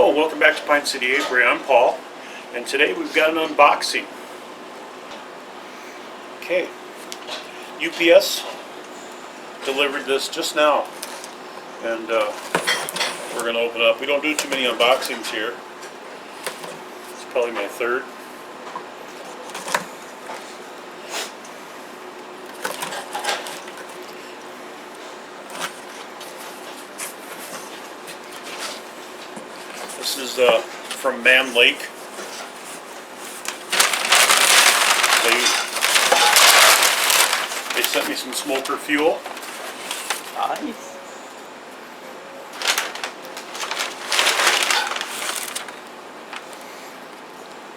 Hello, welcome back to Pine City Avery. I'm Paul, and today we've got an unboxing. Okay, UPS delivered this just now, and we're going to open it up. We don't do too many unboxings here. It's probably my third. This is from Mann Lake. They sent me some smoker fuel. Nice.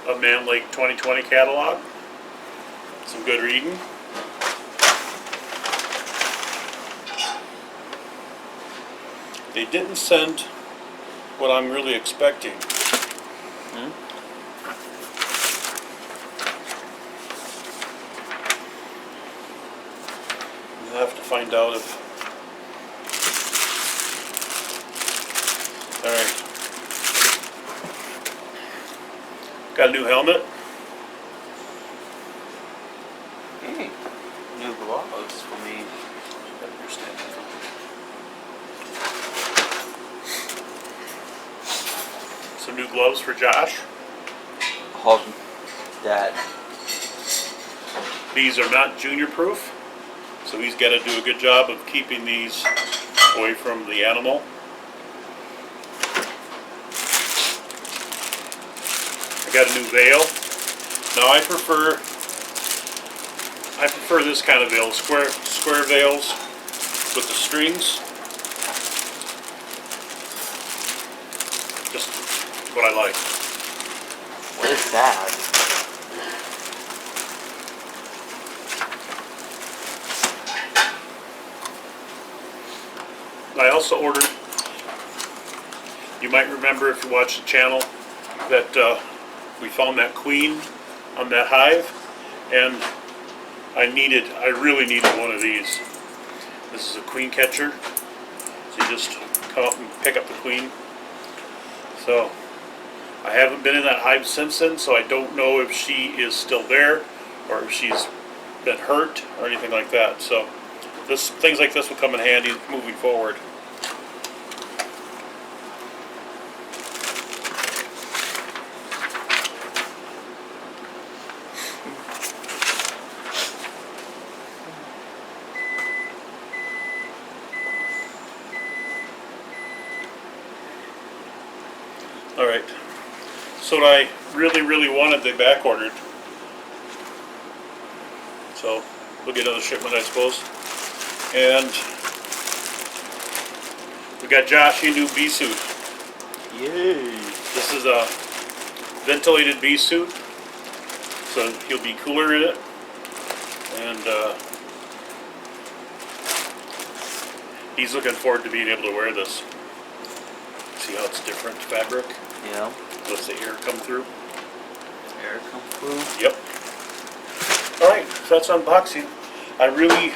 A Mann Lake 2020 catalog. Some good reading. They didn't send what I'm really expecting. We'll have to find out if... Alright. Got a new helmet. Hey, new gloves for me. Some new gloves for Josh. Dad. These are not junior proof, so he's got to do a good job of keeping these away from the animal. I got a new veil. Now I prefer this kind of veil, square veils with the strings. Just what I like. What is that? I also ordered, you might remember if you watch the channel, that we found that queen on that hive, and I really needed one of these. This is a queen catcher, so you just come up and pick up the queen. So I haven't been in that hive since then, so I don't know if she is still there or if she's been hurt or anything like that. So things like this will come in handy moving forward. Alright, so what I really wanted, they back ordered. So we'll get another shipment, I suppose. And we got Josh a new bee suit. Yay! This is a ventilated bee suit, so he'll be cooler in it. And he's looking forward to being able to wear this. See how it's different fabric? Yeah. Lets the air come through. Air come through? Yep. Alright, so that's unboxing. I really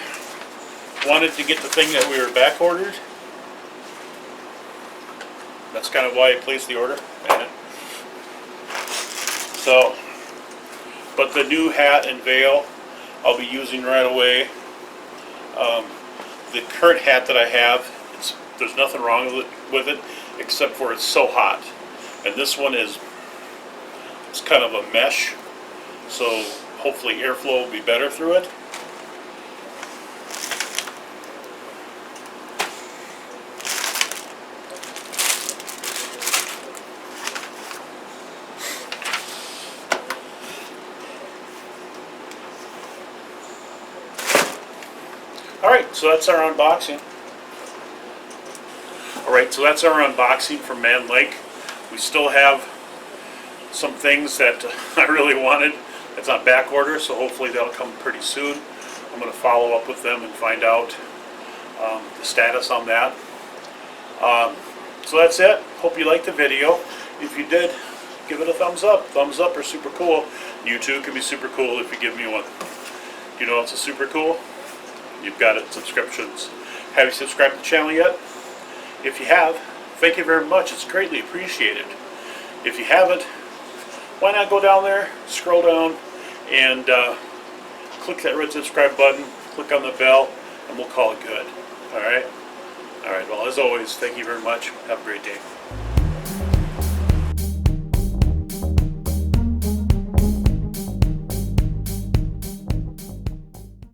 wanted to get the thing that we were back ordered. That's kind of why I placed the order. So, but the new hat and veil I'll be using right away. The current hat that I have, there's nothing wrong with it except for it's so hot. And this one it's kind of a mesh, so hopefully airflow will be better through it. Alright, so that's our unboxing. Alright, so that's our unboxing from Mann Lake. We still have some things that I really wanted that's on back order, so hopefully that'll come pretty soon. I'm going to follow up with them and find out the status on that. So that's it. Hope you liked the video. If you did, give it a thumbs up. Thumbs up are super cool. You too can be super cool if you give me one. You know what's super cool? You've got it, subscriptions. Have you subscribed to the channel yet? If you have, thank you very much. It's greatly appreciated. If you haven't, why not go down there, scroll down, and click that red subscribe button, click on the bell, and we'll call it good. All right? All right, well, as always, thank you very much. Have a great day.